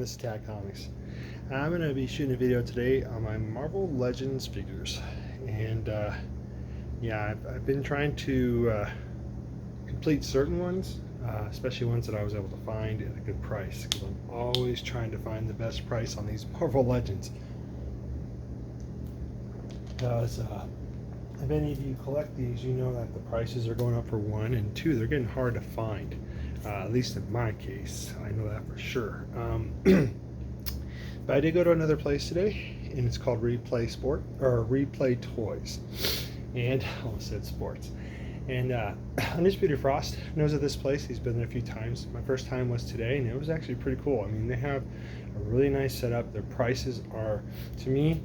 this is Tag Comics. I'm going to be shooting a video today on my Marvel Legends figures. And yeah, I've been trying to complete certain ones, especially ones that I was able to find at a good price, because I'm always trying to find the best price on these Marvel Legends. Because if any of you collect these, you know that the prices are going up for one, and two, they're getting hard to find. At least in my case, I know that for sure. But I did go to another place today, and it's called Replay Toys, and I almost said sports. And Undisputed Frost knows of this place. He's been there a few times. My first time was today, and it was actually pretty cool. I mean, they have a really nice setup. Their prices are, to me,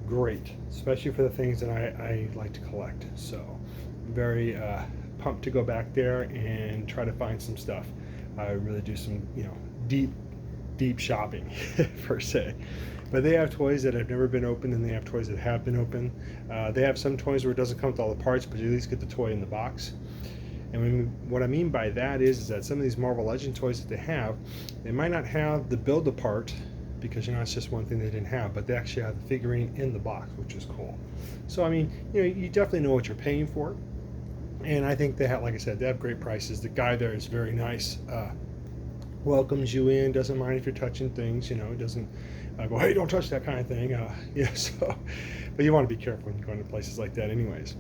great, especially for the things that I like to collect. So very pumped to go back there and try to find some stuff. I really do some, deep shopping per se. But they have toys that have never been opened, and they have toys that have been opened. They have some toys where it doesn't come with all the parts, but you at least get the toy in the box. And what I mean by that is that some of these Marvel Legend toys that they might not have the build apart, because it's just one thing they didn't have, but they actually have the figurine in the box, which is cool. So I mean, you definitely know what you're paying for. And I think they have, like I said, they have great prices. The guy there is very nice, welcomes you in, doesn't mind if you're touching things, doesn't go, hey, don't touch that kind of thing. But you want to be careful when you go into places like that anyways.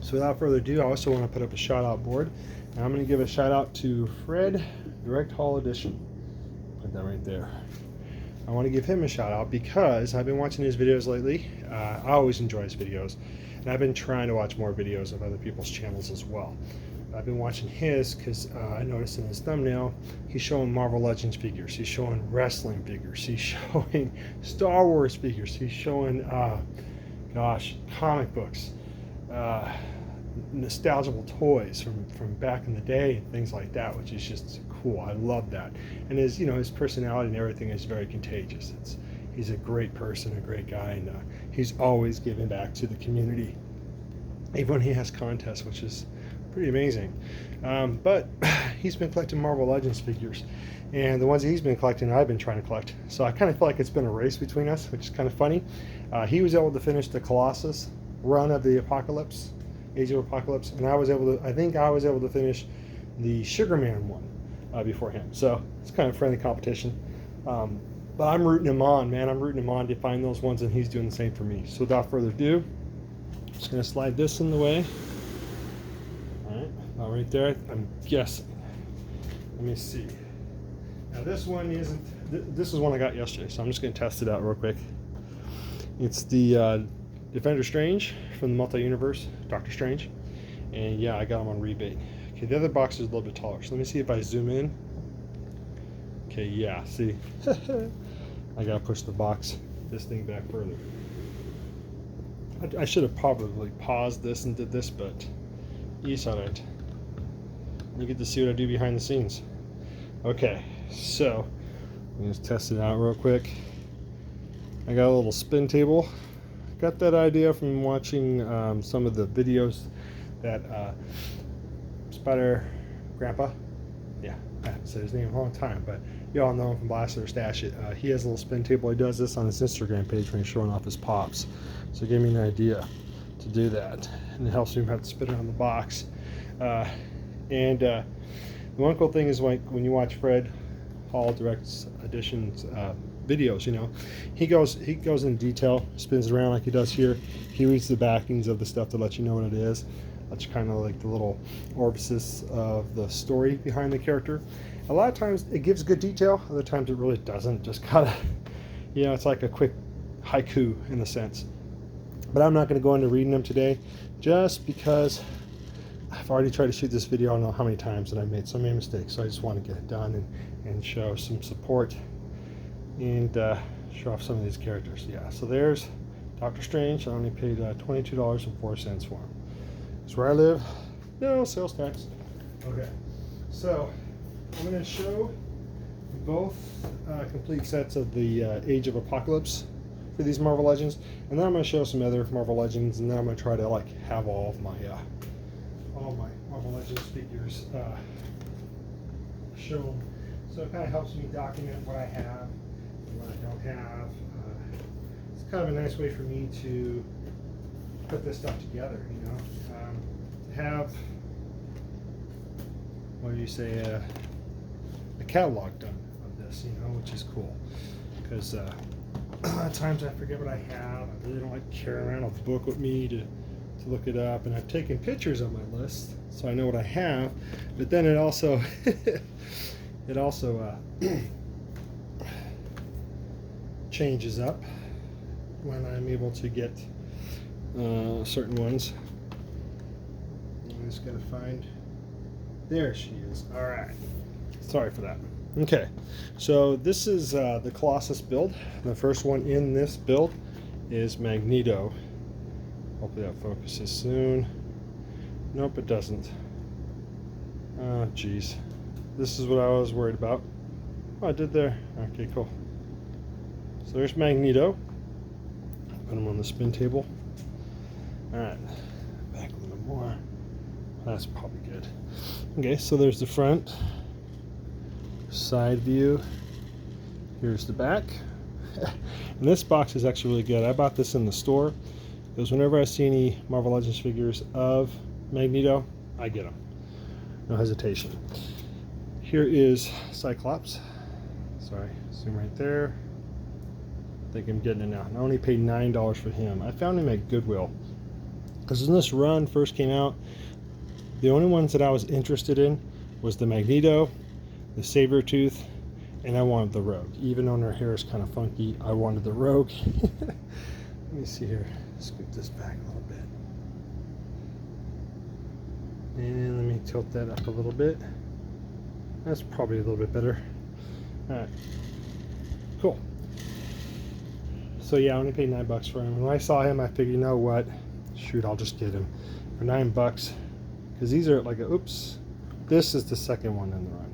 So without further ado, I also want to put up a shout out board. And I'm going to give a shout out to Fred, Direct Haul Edition. Put that right there. I want to give him a shout out because I've been watching his videos lately. I always enjoy his videos, and I've been trying to watch more videos of other people's channels as well. I've been watching his because I noticed in his thumbnail he's showing Marvel Legends figures, he's showing wrestling figures, he's showing Star Wars figures, he's showing comic books, nostalgical toys from back in the day and things like that, which is just cool. I love that. And his his personality and everything is very contagious. He's a great person, a great guy, and he's always giving back to the community, even when he has contests, which is pretty amazing. But he's been collecting Marvel Legends figures, and the ones that he's been collecting, I've been trying to collect. So I kind of feel like it's been a race between us, which is kind of funny. He was able to finish the Colossus run of the Apocalypse, Age of Apocalypse, and I think I was able to finish the Sugar Man one before him. So it's kind of friendly competition. But I'm rooting him on, man. I'm rooting him on to find those ones, and he's doing the same for me. So without further ado, I'm just going to slide this in the way. All right, about right there, I'm guessing. Let me see. Now this one isn't, this is one I got yesterday, so I'm just going to test it out real quick. It's the Defender Strange from the Multi-Universe, Doctor Strange. And yeah, I got them on rebate. Okay, the other box is a little bit taller, so let me see if I zoom in. Okay, yeah, see? I gotta push this thing back further. I should have probably paused this and did this, but it's alright. You get to see what I do behind the scenes. Okay, so let me just test it out real quick. I got a little spin table. Got that idea from watching some of the videos that Spider Grandpa, yeah, I haven't said his name in a long time, but you all know him from Blast or Stash It. He has a little spin table. He does this on his Instagram page when he's showing off his pops. So it gave me an idea to do that, and it helps me have to spin it on the box. The one cool thing is when you watch Fred Hall Direct Editions videos, he goes in detail, spins it around like he does here. He reads the backings of the stuff to let you know what it is. That's kind of like the little orifices of the story behind the character. A lot of times it gives good detail, other times it really doesn't. Just kind of, it's like a quick haiku in a sense. But I'm not going to go into reading them today, just because I've already tried to shoot this video I don't know how many times, and I've made so many mistakes. So I just want to get it done and show some support and show off some of these characters. Yeah, so there's Doctor Strange. I only paid $22.04 for him. It's where I live. No sales tax. Okay, so I'm going to show both complete sets of the Age of Apocalypse for these Marvel Legends, and then I'm going to show some other Marvel Legends, and then I'm going to try to have all of my Marvel Legends figures shown So it kind of helps me document what I have and what I don't have. It's kind of a nice way for me to put this stuff together, you know. To have, what do you say, a catalog done of this, you know, which is cool. Because a lot of times I forget what I have. I really don't like carrying around a book with me to look it up. And I've taken pictures of my list so I know what I have. But then it also it also changes up when I'm able to get certain ones. I just gotta find. There she is. All right. Sorry for that. Okay, so this is the Colossus build. The first one in this build is Magneto. Hopefully that focuses soon. Nope, it doesn't. Oh, geez. This is what I was worried about. Oh, I did there. Okay, cool. So there's Magneto. Put him on the spin table. All right, back a little more. That's probably good. Okay, so there's the front. Side view. Here's the back. And this box is actually really good. I bought this in the store because whenever I see any Marvel Legends figures of Magneto, I get them. No hesitation. Here is Cyclops. Sorry, zoom right there. I think I'm getting it now. I only paid $9 for him. I found him at Goodwill because when this run first came out, the only ones that I was interested in was the Magneto, the Saber Tooth, and I wanted the Rogue. Even though her hair is kind of funky, I wanted the Rogue. Let me see here. Scoot this back a little bit. And let me tilt that up a little bit. That's probably a little bit better. Alright. Cool. So yeah, I only paid $9 for him. When I saw him, I figured, you know what? Shoot, I'll just get him for $9. Because these are like, oops. This is the second one in the run.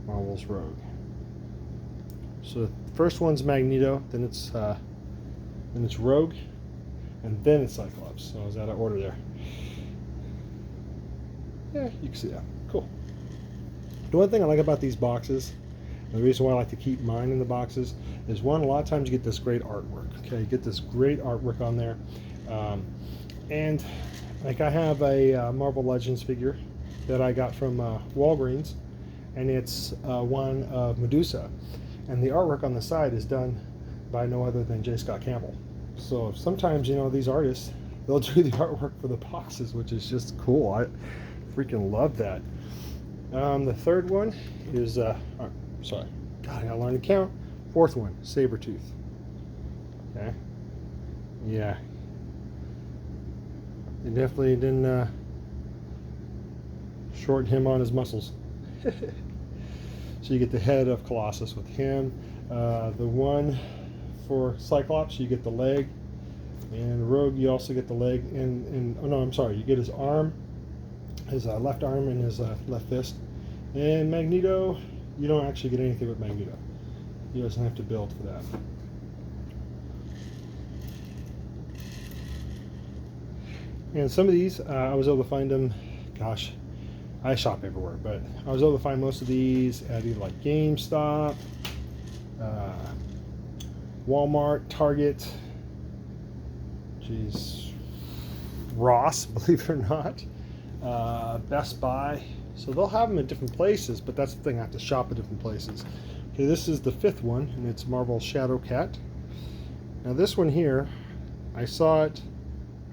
Marvel's Rogue. So the first one's Magneto, then it's Rogue, and then it's Cyclops. So I was out of order there. Yeah, you can see that. Cool. The one thing I like about these boxes, and the reason why I like to keep mine in the boxes, is one, a lot of times you get this great artwork. Okay, you get this great artwork on there. And like I have a Marvel Legends figure that I got from Walgreens, and it's one of Medusa, and the artwork on the side is done by no other than J. Scott Campbell. So sometimes, you know, these artists, they'll do the artwork for the boxes, which is just cool. I freaking love that. The third one is sorry, God, I gotta learn to count. Fourth one, Saber Tooth. Okay, yeah, they definitely didn't shorten him on his muscles. So you get the head of Colossus with him. The one for Cyclops, you get the leg, and Rogue, you also get the leg. And oh no, I'm sorry, you get his arm, his left arm, and his left fist. And Magneto, you don't actually get anything with Magneto. He doesn't have to build for that. And some of these, I was able to find them. Gosh, I shop everywhere, but I was able to find most of these at either like GameStop, Walmart, Target, geez, Ross, believe it or not, Best Buy. So they'll have them at different places, but that's the thing, I have to shop at different places. Okay, this is the fifth one, and it's Marvel Shadow Cat. Now this one here, I saw it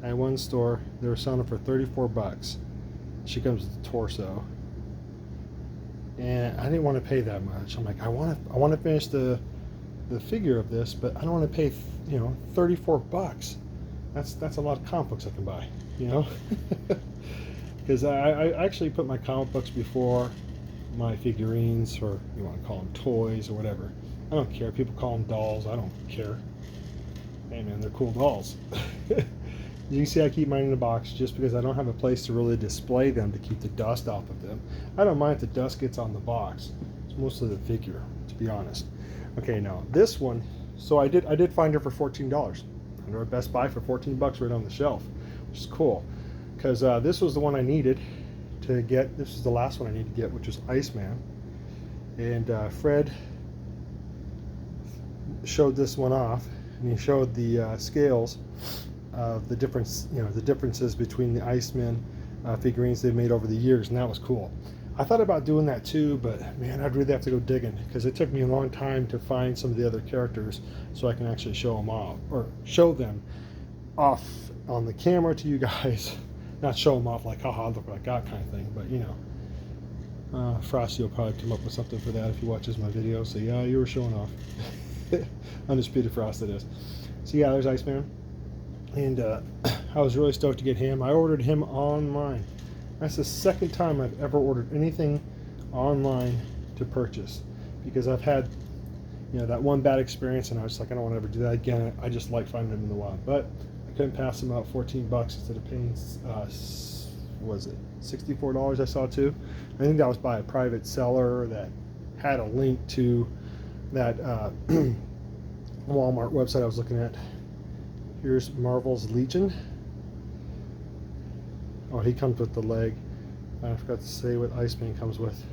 at one store. They were selling it for $34. She comes with the torso, and I didn't want to pay that much. I'm like, I want to finish the figure of this, but I don't want to pay, you know, $34. That's a lot of comic books I can buy, you know. Because I actually put my comic books before my figurines, or you want to call them toys or whatever. I don't care. People call them dolls. I don't care. Hey man, they're cool dolls. You can see I keep mine in a box just because I don't have a place to really display them to keep the dust off of them. I don't mind if the dust gets on the box. It's mostly the figure, to be honest. Okay, now this one. So I did find her for $14. Under a Best Buy for $14 right on the shelf, which is cool. Because this was the one I needed to get. This is the last one I need to get, which was Iceman. And Fred showed this one off, and he showed the scales of the difference, the differences between the Iceman figurines they've made over the years, and that was cool. I thought about doing that too, but man, I'd really have to go digging, because it took me a long time to find some of the other characters so I can actually show them off, or show them off on the camera to you guys. Not show them off like, haha, look what I got kind of thing, but Frosty will probably come up with something for that if he watches my video. So yeah, you were showing off. Undisputed Frost, it is. So yeah, there's Iceman, and I was really stoked to get him. I ordered him online. That's the second time I've ever ordered anything online to purchase, because I've had that one bad experience, and I was like, I don't want to ever do that again. I just like finding them in the wild, but I couldn't pass them out. $14 instead of paying was it $64 I saw too. I think that was by a private seller that had a link to that Walmart website I was looking at. Here's Marvel's Legion. Oh, he comes with the leg. I forgot to say what Iceman comes with.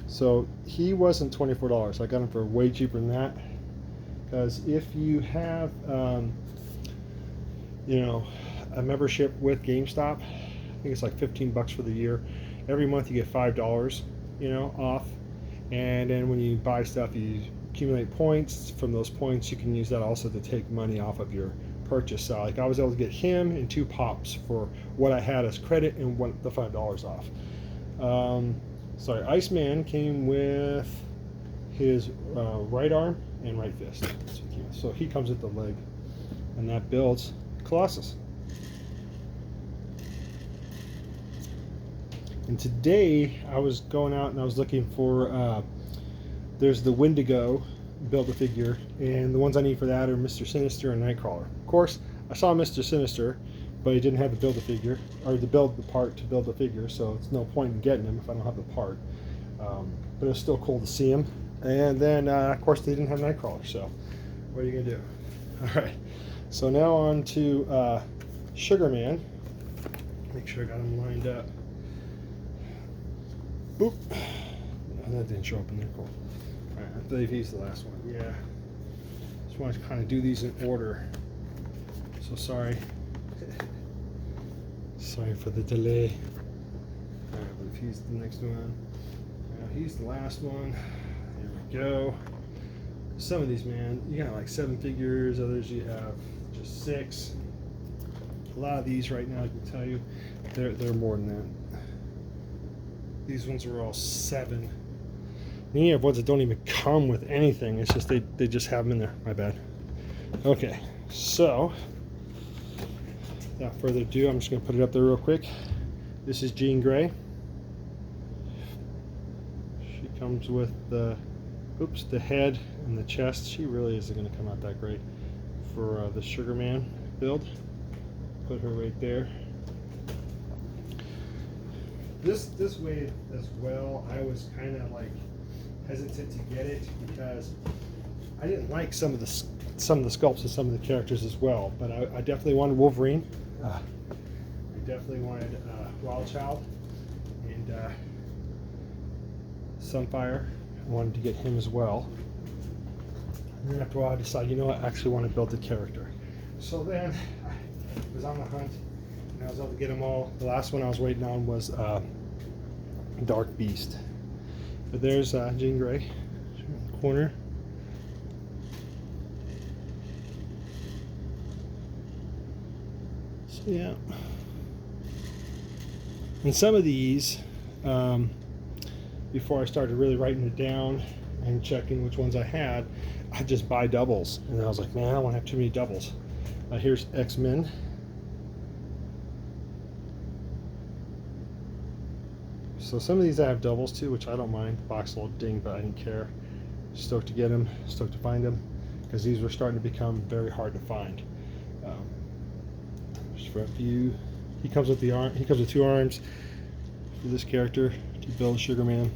So he wasn't $24. I got him for way cheaper than that, because if you have a membership with GameStop, I think it's like $15 for the year. Every month you get $5 off, and then when you buy stuff, you accumulate points. From those points, you can use that also to take money off of your purchase. So like I was able to get him and 2 pops for what I had as credit, and the $5 off. Sorry, Iceman came with his right arm and right fist. So he comes with the leg, and that builds Colossus. And today I was going out and I was looking for, there's the Wendigo Build-A-Figure, and the ones I need for that are Mr. Sinister and Nightcrawler. Of course, I saw Mr. Sinister, but he didn't have the Build-A-Figure, or the part to build the figure, so it's no point in getting him if I don't have the part. But it was still cool to see him. And then, of course, they didn't have Nightcrawler, so what are you going to do? All right, so now on to Sugar Man. Make sure I got him lined up. Boop. No, that didn't show up in there. Cool. All right, I believe he's the last one. Yeah. Just want to kind of do these in order. So sorry. Sorry for the delay. All right, but if he's the next one. He's the last one. There we go. Some of these, man, you got like 7 figures. Others you have just 6. A lot of these right now, I can tell you, they're more than that. These ones are all 7. Then you have ones that don't even come with anything. It's just they just have them in there. My bad. Okay, so without further ado, I'm just going to put it up there real quick. This is Jean Grey. She comes with the head and the chest. She really isn't going to come out that great for the Sugar Man build. Put her right there. This way as well, I was kind of like hesitant to get it because I didn't like some of the sculpts of some of the characters as well. But I definitely wanted Wolverine. I definitely wanted Wild Child and Sunfire. I wanted to get him as well. And then after a while, I decided, you know what, I actually want to build the character. So then I was on the hunt, and I was able to get them all. The last one I was waiting on was Dark Beast. But there's Jean Grey in the corner. So yeah. And some of these, before I started really writing it down and checking which ones I had, I just buy doubles. And I was like, man, I don't want to have too many doubles. Here's X-Men. So some of these I have doubles too, which I don't mind. Box a little ding, but I didn't care. Stoked to get them, stoked to find them, because these were starting to become very hard to find. Just for a few, he comes with the arm. He comes with 2 arms for this character to build Sugar Man.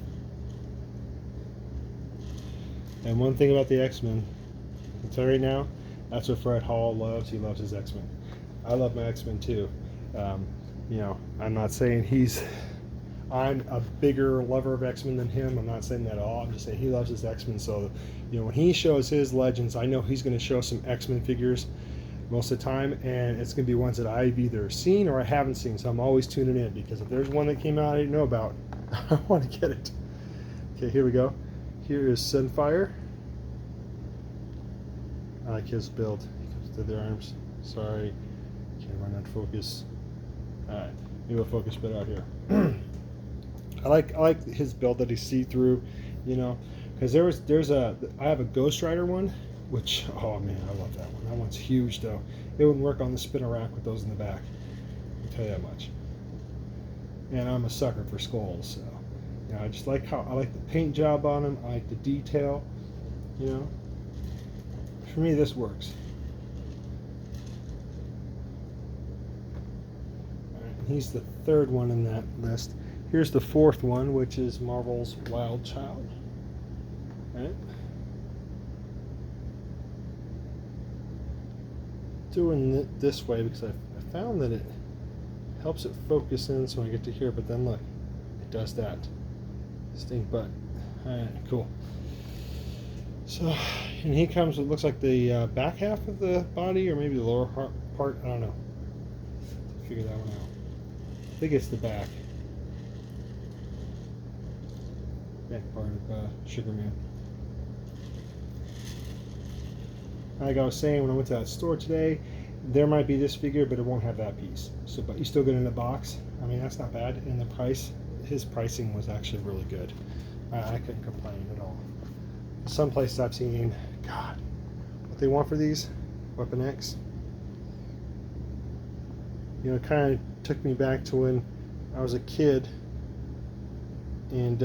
And one thing about the X-Men, I'll tell you right now, that's what Fred Hall loves. He loves his X-Men. I love my X-Men too. You know, I'm not saying he's I'm a bigger lover of X-Men than him. I'm not saying that at all. I'm just saying he loves his X-Men. So, you know, when he shows his Legends, I know he's going to show some X-Men figures most of the time, and it's going to be ones that I've either seen or I haven't seen. So I'm always tuning in, because if there's one that came out I didn't know about, I want to get it. Okay, here we go. Here is Sunfire. I like his build. He comes to their arms. Sorry, can't run out of focus. Alright, maybe we'll focus better out here. I like his build that he's see-through, you know, because I have a Ghost Rider one, which, oh man, I love that one. That one's huge though. It wouldn't work on the spinner rack with those in the back. I'll tell you that much. And I'm a sucker for skulls, so you know, I just like I like the paint job on them. I like the detail, you know. For me, this works. All right, and he's the third one in that list. Here's the fourth one, which is Marvel's Wild Child. Right? Doing it this way because I found that it helps it focus in so I get to hear, but then look, it does that. Stink butt. Alright, cool. So, and he comes, it looks like the back half of the body, or maybe the lower part, I don't know. Figure that one out. I think it's the back. Back part of Sugar Man. Like I was saying, when I went to that store today, there might be this figure, but it won't have that piece. So, but you still get it in a box. I mean, that's not bad. And the price, his pricing was actually really good. I couldn't complain at all. Some places I've seen, God, what they want for these, Weapon X. You know, it kind of took me back to when I was a kid, and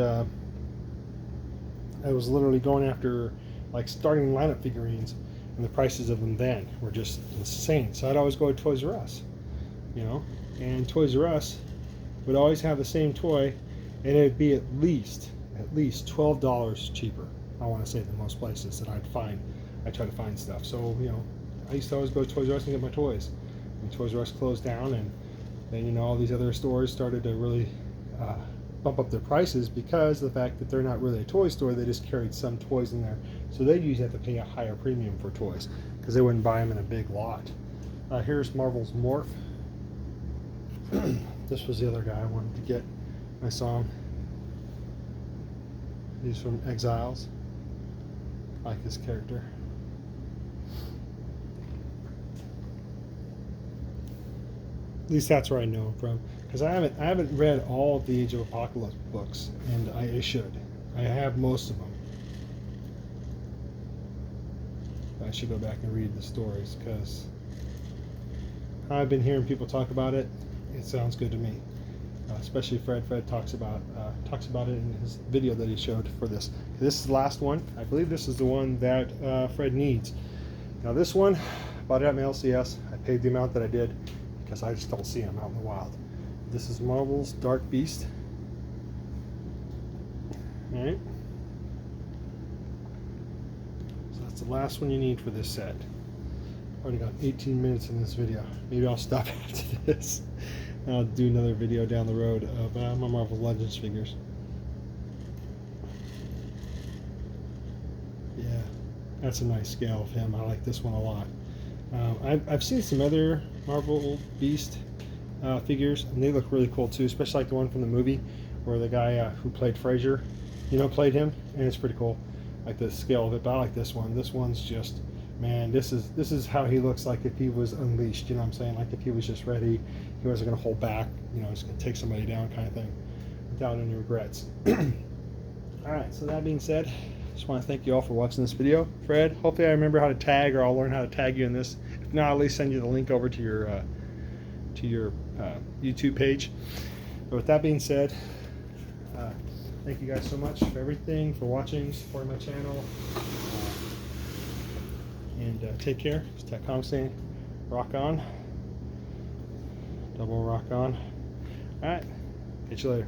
I was literally going after like starting lineup figurines, and the prices of them then were just insane. So I'd always go to Toys R Us, you know, and Toys R Us would always have the same toy, and it'd be at least $12 cheaper. I want to say than most places that I'd find. I try to find stuff. So, you know, I used to always go to Toys R Us and get my toys. And Toys R Us closed down, and then, you know, all these other stores started to really bump up their prices because of the fact that they're not really a toy store. They just carried some toys in there. So they usually have to pay a higher premium for toys because they wouldn't buy them in a big lot. Here's Marvel's Morph. This was the other guy I wanted to get. I saw him. He's from Exiles. I like this character. At least that's where I know him from, because I haven't read all of the Age of Apocalypse books, and I should. I have most of them. I should go back and read the stories, because I've been hearing people talk about it. It sounds good to me, especially Fred. Fred talks about it in his video that he showed for this. This is the last one. I believe this is the one that Fred needs. Now this one, bought it at my LCS. I paid the amount that I did because I just don't see them out in the wild. This is Marvel's Dark Beast. All right. So that's the last one you need for this set. Already got 18 minutes in this video. Maybe I'll stop after this. I'll do another video down the road of my Marvel Legends figures. Yeah, that's a nice scale of him. I like this one a lot. I've seen some other Marvel Beast figures, and they look really cool too, especially like the one from the movie where the guy who played Frazier, you know, played him, and it's pretty cool. Like the scale of it, but I like this one. This one's just, man, this is how he looks like if he was unleashed, you know what I'm saying? Like if he was just ready, he wasn't going to hold back, you know, he's going to take somebody down kind of thing without any regrets. Alright, so that being said, just want to thank you all for watching this video. Fred, hopefully I remember how to tag, or I'll learn how to tag you in this. If not, I'll at least send you the link over to your YouTube page. But with that being said, thank you guys so much for everything, for watching, supporting my channel. And take care. It's Tech Comic saying, rock on. Double rock on. Alright, catch you later.